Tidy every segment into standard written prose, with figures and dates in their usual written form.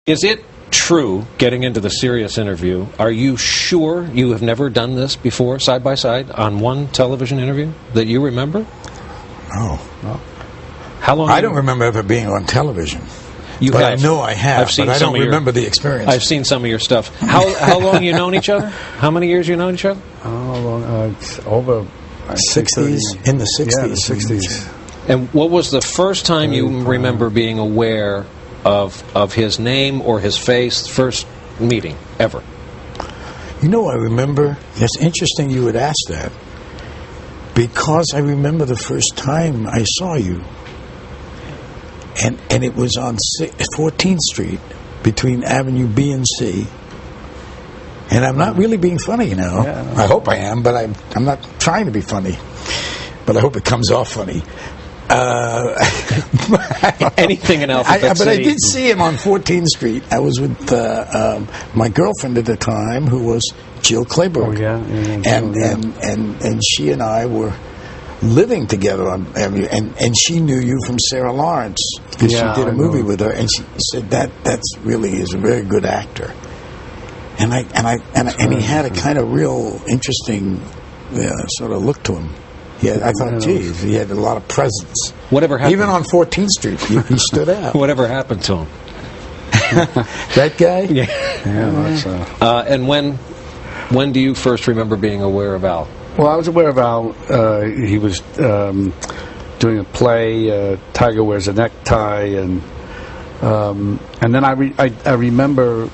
Is it true, getting into the serious interview, are you sure you have never done this before, side by side, on one television interview that you remember? No. How long? I don't remember ever being on television. But I know I have, but I don't remember the experience. I've seen some of your stuff. How long you known each other? How many years you known each other? It's over 60s, in the 60s. Yeah, the 60s. And what was the first time you remember being aware of his name or his face, first meeting ever? You know, I remember, it's interesting you would ask that, because I remember the first time I saw you, and it was on 14th Street, between Avenue B and C, and I'm not really being funny now. Yeah, no. I hope I am, but I'm not trying to be funny, but I hope it comes off funny. Anything in Alphabet City. But I did see him on 14th Street. I was with my girlfriend at the time, who was Jill Clayburgh. And she and I were living together on Avenue, and she knew you from Sarah Lawrence, because she did a movie with her, and she said that's really is a very good actor. And he had a kind of real interesting sort of look to him. I thought, geez, he had a lot of presence. Whatever happened? Even on 14th Street, he stood out. Whatever happened to him? That guy? Yeah. And when do you first remember being aware of Al? Well, I was aware of Al. He was doing a play, Tiger Wears a Necktie, and then I remember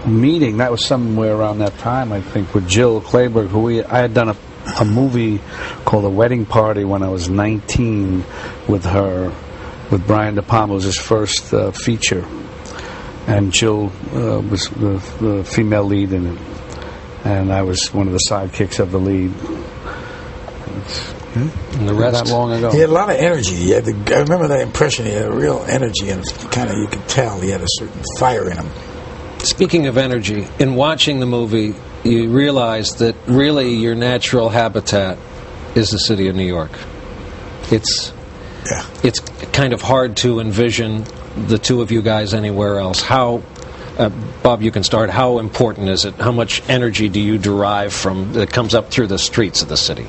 meeting, that was somewhere around that time, I think, with Jill Clayburgh, who I had done a movie called A Wedding Party when I was 19 with her, with Brian De Palma. It was his first feature, and Jill was the female lead in it, and I was one of the sidekicks of the lead. And the rest? That long ago. He had a lot of energy. I remember that impression. He had a real energy, and kind of, you could tell he had a certain fire in him. Speaking of energy, in watching the movie, you realize that really your natural habitat is the city of New York. It's kind of hard to envision the two of you guys anywhere else. How, Bob, you can start. How important is it? How much energy do you derive from that comes up through the streets of the city?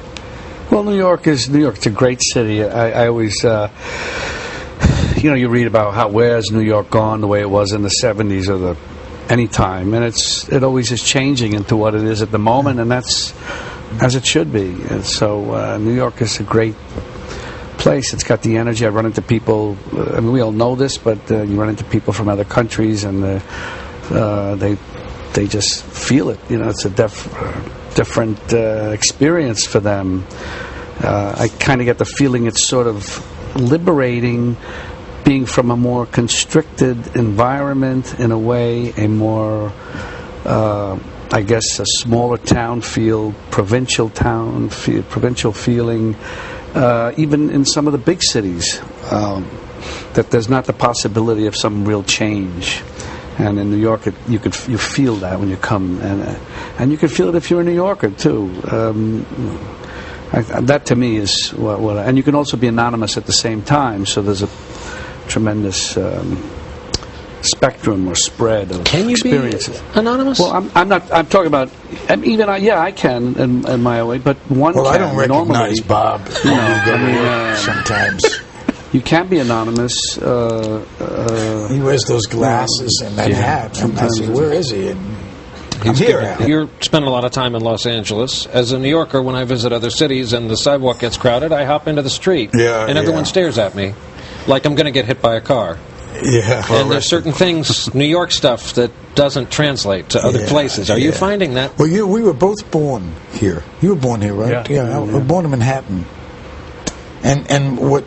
Well, New York. It's a great city. I always, you read about where's New York gone the way it was in the 70s or any time, and it always is changing into what it is at the moment, and that's as it should be. And so New York is a great place. It's got the energy. I run into people, I mean, we all know this, but you run into people from other countries, and they just feel it. It's a different experience for them. I kind of get the feeling it's sort of liberating, being from a more constricted environment, in a way, a more, I guess, a smaller town feel, provincial feeling, even in some of the big cities, that there's not the possibility of some real change. And in New York, you feel that when you come, and you can feel it if you're a New Yorker too. That to me is what. And you can also be anonymous at the same time. So there's a tremendous spectrum or spread of experiences. Can you be anonymous? Well, I'm not. I'm talking about even. I can in my way, but one. Well, can, I don't recognize Bob. Sometimes. You can be anonymous. He wears those glasses and that hat. And I say, where is he? And I'm here. You're spending a lot of time in Los Angeles. As a New Yorker, when I visit other cities and the sidewalk gets crowded, I hop into the street. And everyone stares at me like I'm going to get hit by a car. And there's certain things, New York stuff, that doesn't translate to other places. Are you finding that? Well, we were both born here. You were born here, right? Yeah. I was born in Manhattan. And what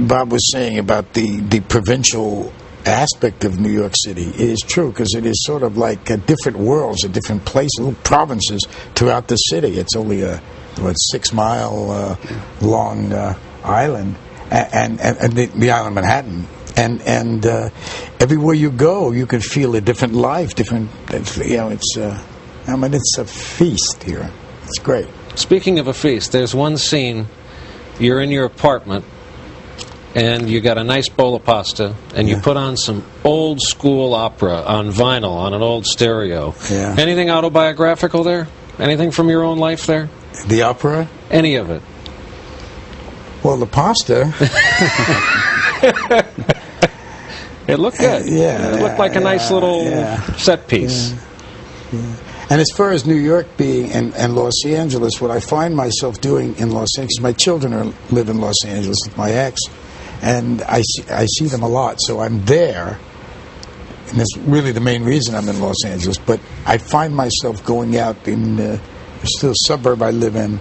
Bob was saying about the provincial aspect of New York City is true, because it is sort of like different worlds, different places, little provinces throughout the city. It's only a 6 mile long island, and the island of Manhattan. And everywhere you go, you can feel a different life, different. It's a feast here. It's great. Speaking of a feast, there's one scene. You're in your apartment, and you got a nice bowl of pasta, and you put on some old school opera on vinyl on an old stereo. Yeah. Anything autobiographical there? Anything from your own life there? The opera? Any of it? Well, the pasta. It looked good. It looked like a nice little set piece. Yeah. And as far as New York being and Los Angeles, what I find myself doing in Los Angeles, my children live in Los Angeles with my ex, and I see them a lot, so I'm there, and that's really the main reason I'm in Los Angeles. But I find myself going out in the still suburb I live in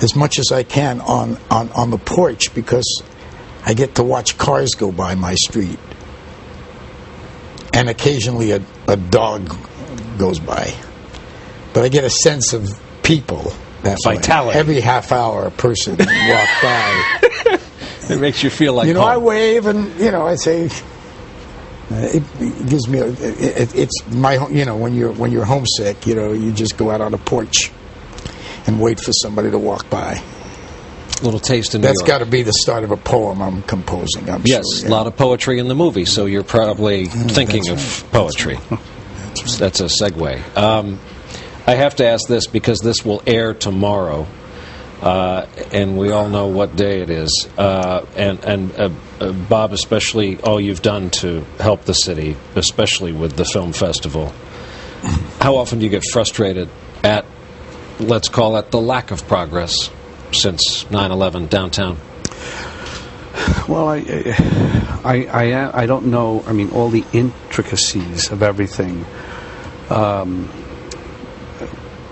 as much as I can on the porch, because I get to watch cars go by my street, and occasionally a dog goes by. But I get a sense of people. That vitality. Every half hour, a person walk by. It makes you feel like home. I wave and I say. It gives me it's my when you're homesick, you just go out on a porch and wait for somebody to walk by. A little taste in New York. That's got to be the start of a poem I'm composing. I'm sure. Yes, a lot of poetry in the movie, so you're probably thinking of poetry. That's a segue. I have to ask this because this will air tomorrow, and we all know what day it is. And Bob, especially all you've done to help the city, especially with the film festival. How often do you get frustrated at, let's call it, the lack of progress since 9/11 downtown? Well, I don't know. I mean, all the intricacies of everything.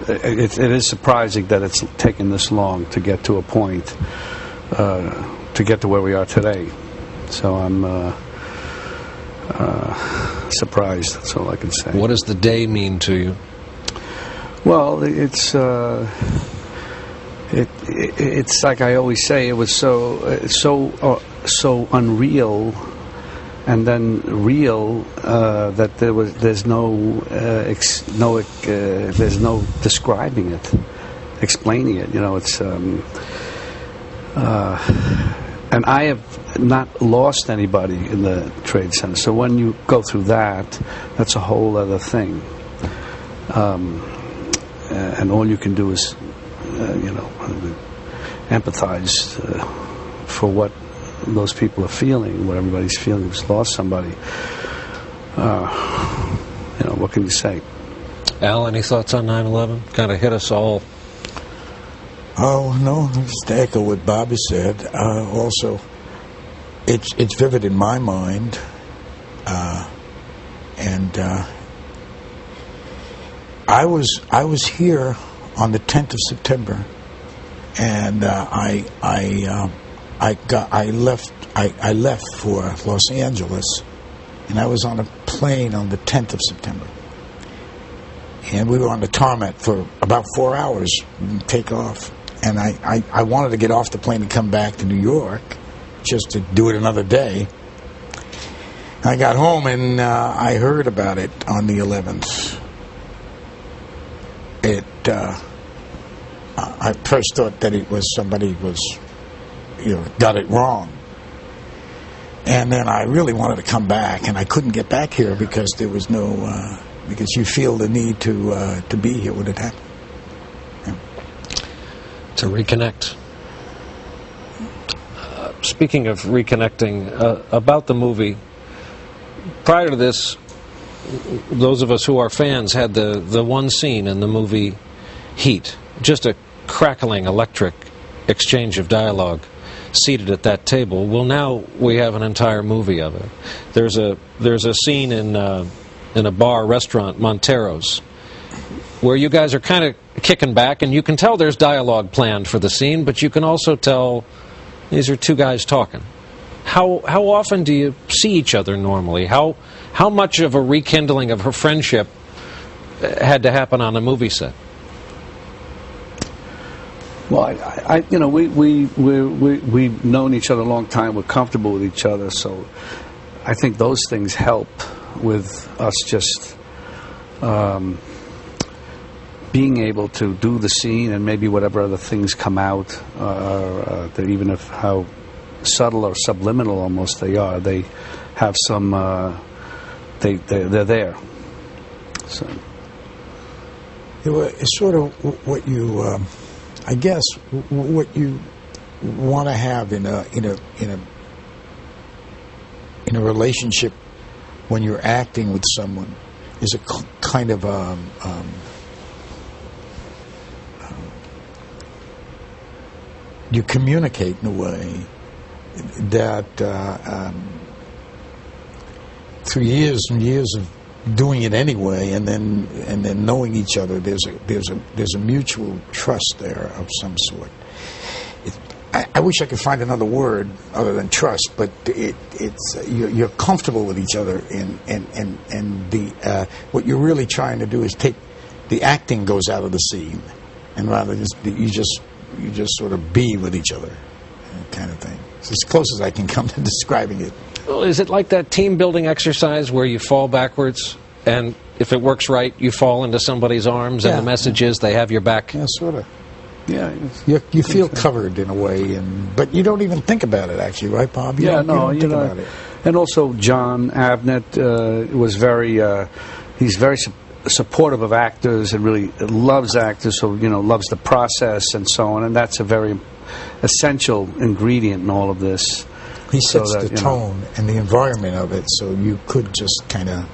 It is surprising that it's taken this long to get to a point, to get to where we are today. So I'm surprised. That's all I can say. What does the day mean to you? Well, it's like I always say. It was so unreal, and then real that there's no describing it, explaining it. It's and I have not lost anybody in the Trade Center. So when you go through that, that's a whole other thing. And all you can do is, empathize for what those people are feeling, what everybody's feeling who's lost somebody. What can you say? Al, any thoughts on 9/11? Kind of hit us all. Oh no, just to echo what Bobby said. Also, it's vivid in my mind, and I was here on the 10th of September, and I left for Los Angeles, and I was on a plane on the 10th of September, and we were on the tarmac for about 4 hours, take off, and I wanted to get off the plane and come back to New York, just to do it another day. I got home and I heard about it on the 11th. I first thought that it was somebody got it wrong, and then I really wanted to come back, and I couldn't get back here because there was no because you feel the need to be here when it happened. Yeah. To reconnect. Speaking of reconnecting, about the movie, prior to this, those of us who are fans had the one scene in the movie Heat, just a crackling electric exchange of dialogue seated at that table. Well, now we have an entire movie of it. There's a scene in a bar restaurant, Montero's, where you guys are kind of kicking back, and you can tell there's dialogue planned for the scene, but you can also tell these are two guys talking. How often do you see each other normally? How much of a rekindling of her friendship had to happen on a movie set? Well, we've known each other a long time. We're comfortable with each other, so I think those things help with us just being able to do the scene, and maybe whatever other things come out, that even if how subtle or subliminal almost they are. They have some. They're there. So. It's sort of what you, I guess, what you want to have in a relationship when you're acting with someone is a kind of you communicate in a way that through years and years of doing it anyway, and then knowing each other, there's a mutual trust there of some sort. I wish I could find another word other than trust, but you're comfortable with each other, and what you're really trying to do is take the acting goes out of the scene, and rather you just sort of be with each other, kind of thing. It's as close as I can come to describing it. Well, is it like that team-building exercise where you fall backwards, and if it works right, you fall into somebody's arms, and the message is they have your back? Yeah, sort of. Yeah, you feel covered in a way, but you don't even think about it, actually, right, Bob? You don't think about it. And also, John Avnet was he's very supportive of actors and really loves actors, so loves the process and so on, and that's a very essential ingredient in all of this. He sets the tone and the environment of it, so you could just kind of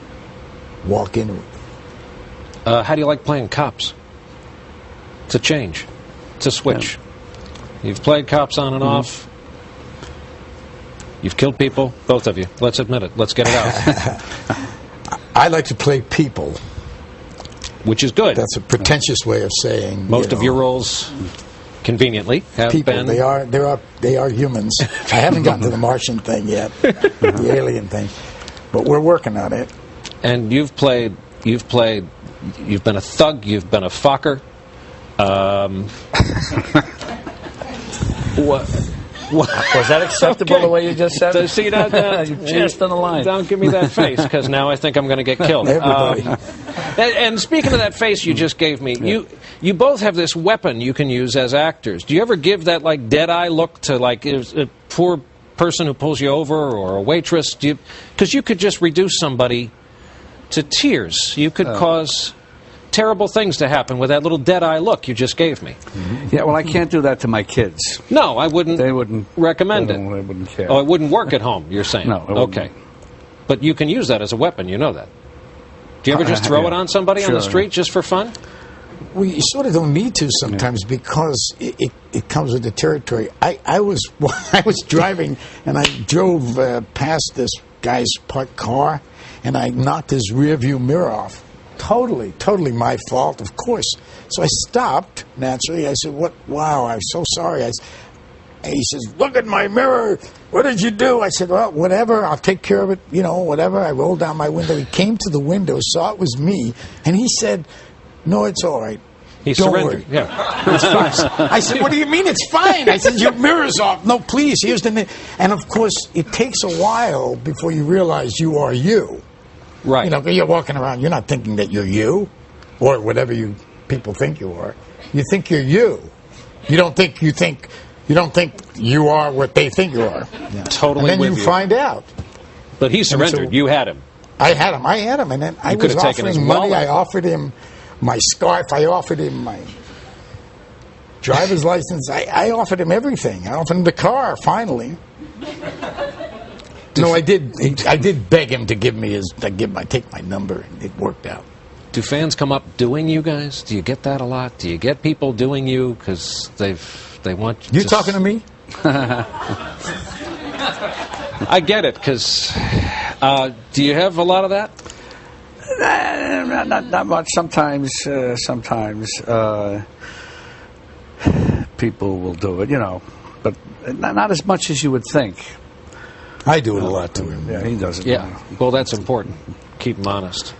walk into it. How do you like playing cops? It's a change. It's a switch. Yeah. You've played cops on and off. You've killed people, both of you. Let's admit it. Let's get it out. I like to play people. Which is good. That's a pretentious way of saying. Most of your roles, conveniently, have people. been. They are humans. I haven't gotten to the Martian thing yet, the alien thing, but we're working on it. And you've been a thug. You've been a fucker. What? Was that acceptable the way you just said it? See that? Just on the line. Don't give me that face, because now I think I'm going to get killed. And speaking of that face you just gave me, you both have this weapon you can use as actors. Do you ever give that dead-eye look to a poor person who pulls you over or a waitress? Because you could just reduce somebody to tears. You could cause terrible things to happen with that little dead-eye look you just gave me. Mm-hmm. Yeah, well, I can't do that to my kids. No, I wouldn't. They wouldn't recommend it. They wouldn't care. Oh, it wouldn't work at home, you're saying? No. Okay. But you can use that as a weapon, you know that. Do you ever just throw it on somebody on the street just for fun? Well, you sort of don't need to sometimes because it comes with the territory. I was driving, and I drove past this guy's parked car, and I knocked his rear view mirror off. Totally my fault, of course. So I stopped, naturally. I said, "What? Wow, I'm so sorry." He says, "Look at my mirror. What did you do?" I said, "Well, whatever. I'll take care of it. Whatever." I rolled down my window. He came to the window, saw it was me, and he said, "No, it's all right. He Don't surrendered. worry. Yeah. It's fine." I said, "What do you mean it's fine?" I said, "Your mirror's off." "No, please, here's the..." And, of course, it takes a while before you realize you are you. Right. You're walking around, you're not thinking that you're you, or whatever people think you are. You think you're you. You don't think you are what they think you are. Yeah. Totally. And then you find out. But he surrendered. You had him. I had him, and then I was offering money. I offered him my scarf. I offered him my driver's license. I offered him everything. I offered him the car. Finally. No, I did beg him to give me take my number, and it worked out. Do fans come up doing you guys? Do you get that a lot? Do you get people doing you because they want? You talking to me? I get it, because do you have a lot of that? Not much. Sometimes people will do it, but not as much as you would think. I do it a lot to him. Yeah, he does it. Yeah. Well, that's important. Keep him honest.